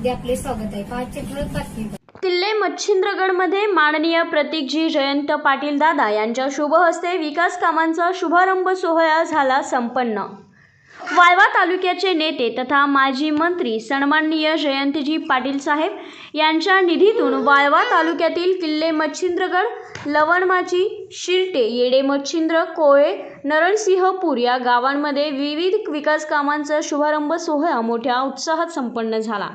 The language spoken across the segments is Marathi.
मध्ये आपले स्वागत आहे. आजचे ठळक बातमी. किल्ले मच्छिंद्रगडमध्ये माननीय प्रतीकजी जयंत पाटील दादा यांच्या शुभ हस्ते विकास कामांचा शुभारंभ सोहळा झाला संपन्न. वाळवा तालुक्याचे नेते तथा माजी मंत्री सन्माननीय जयंतजी पाटील साहेब यांच्या निधीतून वाळवा तालुक्यातील किल्ले मच्छिंद्रगड, लवणमाची, शिर्टे, येडे मच्छिंद्र, कोळे, नरसिंहपूर या गावांमध्ये विविध विकास कामांचा शुभारंभ सोहळा मोठ्या उत्साहात संपन्न झाला.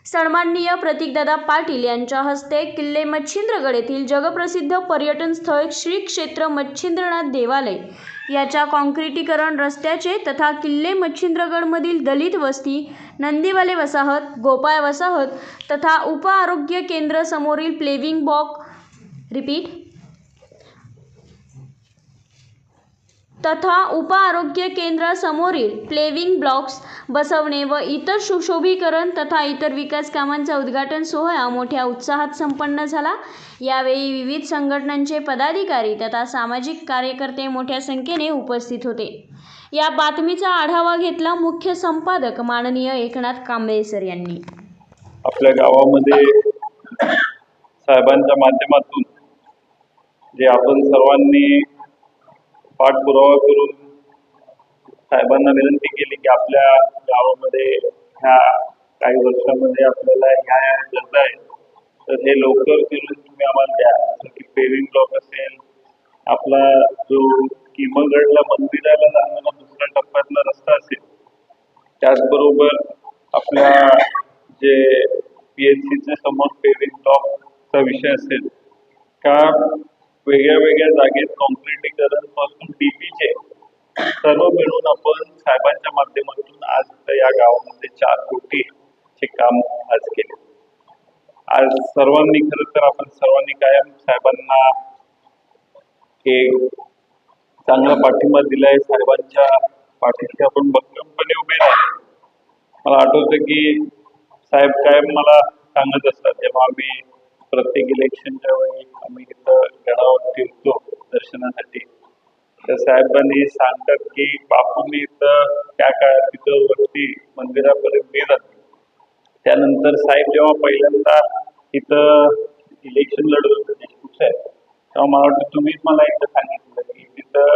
सन्माननीय प्रतीकदादा पाटील यांच्या हस्ते किल्ले मच्छिंद्रगड येथील जगप्रसिद्ध पर्यटन स्थळ श्री क्षेत्र मच्छिंद्रनाथ देवालय याच्या काँक्रिटीकरण रस्त्याचे तथा किल्ले मच्छिंद्रगडमधील दलित वस्ती, नंदीवाले वसाहत, गोपाळ वसाहत तथा उप आरोग्य केंद्र समोरील प्लेविंग ब्लॉक्स बसवणे व इतर सुशोभीकरण तथा इतर विकास कामांचा उद्घाटन सोहळा मोठ्या उत्साहात संपन्न झाला. यावेळी विविध संघटनांचे पदाधिकारी तथा सामाजिक कार्यकर्ते मोठ्या संख्येने उपस्थित होते. या बातमीचा आढावा घेतला मुख्य संपादक माननीय एकनाथ कांबळे सर यांनी. आपल्या गावामध्ये साहेबांच्या माध्यमातून जे आपण सर्वांनी पाठपुरावा करून साहेबांना विनंती केली की आपल्या गावामध्ये ह्या काही वर्षांमध्ये आपल्याला ह्या गरजा आहेत, तर हे लवकर करून तुम्ही आम्हाला द्या. जसं की पेविंग ब्लॉक असेल, आपला जो किमगडला मंदिराला जाणारा दुसऱ्या टप्प्यातला रस्ता असेल, त्याचबरोबर आपल्या जे PHCच्या समोर पेविंग ब्लॉकचा विषय असेल, का वेगळ्या वेगळ्या जागेत कॉन्क्रिटीकरण पासून DPचे सर्व मिळून आपण साहेबांच्या माध्यमातून आज या गावामध्ये 4 कोटीचे काम आज केले. आज सर्वांनी खरं तर आपण सर्वांनी कायम साहेबांना एक चांगला पाठिंबा दिलाय. साहेबांच्या पाठीशी आपण भक्कमपणे उभे राहिले. मला आठवतं की साहेब कायम मला सांगत असतात, जेव्हा आम्ही प्रत्येक इलेक्शनच्या वेळी आम्ही इथं गडावर फिरतो दर्शनासाठी, तर साहेबांनी सांगतात की बापूंनी इथं त्या काळात तिथं वरती मंदिरापर्यंत गेलात. त्यानंतर साहेब जेव्हा पहिल्यांदा इथं इलेक्शन लढवत होते देशमुख साहेब, तेव्हा मला वाटतं तुम्हीच मला एकदा सांगितलं की तिथं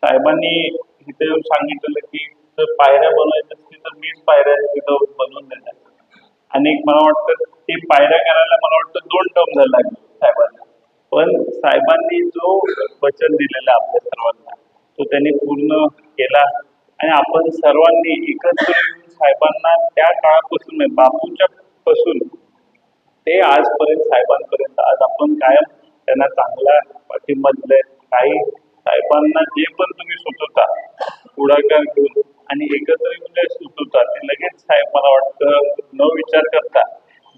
साहेबांनी इथं येऊन सांगितलेलं की जर पायऱ्या बनवायच्या असतील तर मीच पायऱ्या तिथं बनवून देणार. आणि मला वाटतं ते पायऱ्या करायला मला वाटतं 2 टर्म झाले लागले साहेबांना. पण साहेबांनी जो वचन दिलेला आपल्या सर्वांना तो त्यांनी पूर्ण केला. आणि आपण सर्वांनी एकत्र येऊन साहेबांना त्या काळापासून बापूंच्या पासून ते आजपर्यंत साहेबांपर्यंत आज आपण कायम त्यांना चांगला पाठिंबा दिलाय. काही साहेबांना जे पण तुम्ही सुचवता पुढाकार घेऊन आणि एकत्र येऊन सुचवता ते लगेच साहेब मला वाटतं न विचार करता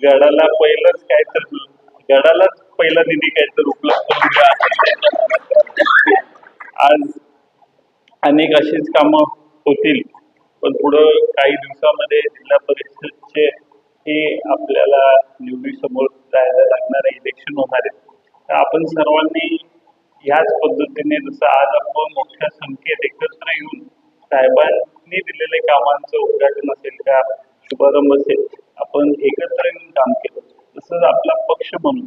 गडालाच पहिला निधी काहीतरी उपलब्ध आज अनेक अशीच कामं होतील. पण पुढं काही दिवसामध्ये जिल्हा परिषदचे हे आपल्याला निवडी समोर जायला लागणारे इलेक्शन होणार आहे. तर आपण सर्वांनी ह्याच पद्धतीने जसं आज आपण मोठ्या संख्येत एकत्र येऊन साहेबांनी दिलेल्या कामांचं उद्घाटन असेल का शुभारंभ असेल, आपण एकत्र येऊन काम केलं. तसंच आपला पक्ष म्हणून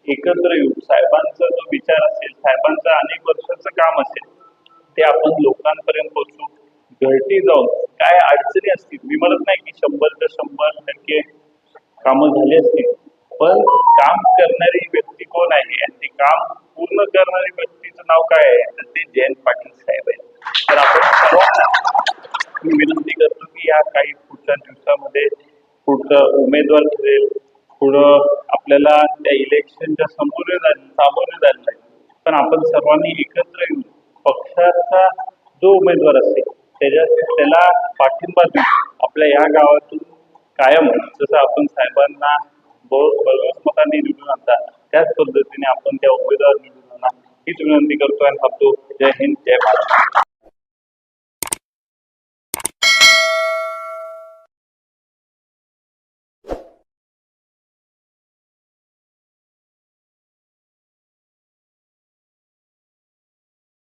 एकत्र येऊन साहेबांचा जो विचार असेल, साहेबांचं अनेक वर्षाचं काम असेल, ते आपण लोकांपर्यंत पोहोचू. घरटी जाऊन काय अडचणी असतील, मी म्हणत नाही की 100% कामं झाली असतील, पण काम करणारी व्यक्ती कोण आहे आणि ते काम पूर्ण करणारी व्यक्तीचं नाव काय आहे, तर ते जयंत पाटील साहेब आहेत. तर आपण सर्वांना मी विनंती करतो की या काही पुढच्या दिवसामध्ये पुढचं उमेदवार ठरेल, पुढं आपल्याला त्या इलेक्शनच्या सामोरे जायला लागेल. पण आपण सर्वांनी एकत्र येऊन पक्षाचा जो उमेदवार असेल त्याला पाठिंबा देऊन आपल्या या गावातून कायम जसं आपण साहेबांना बळकट मतांनी निवडून आणता त्याच पद्धतीने आपण त्या उमेदवार निवडून आणा हीच विनंती करतो आणि थांबतो. जय हिंद, जय भारत.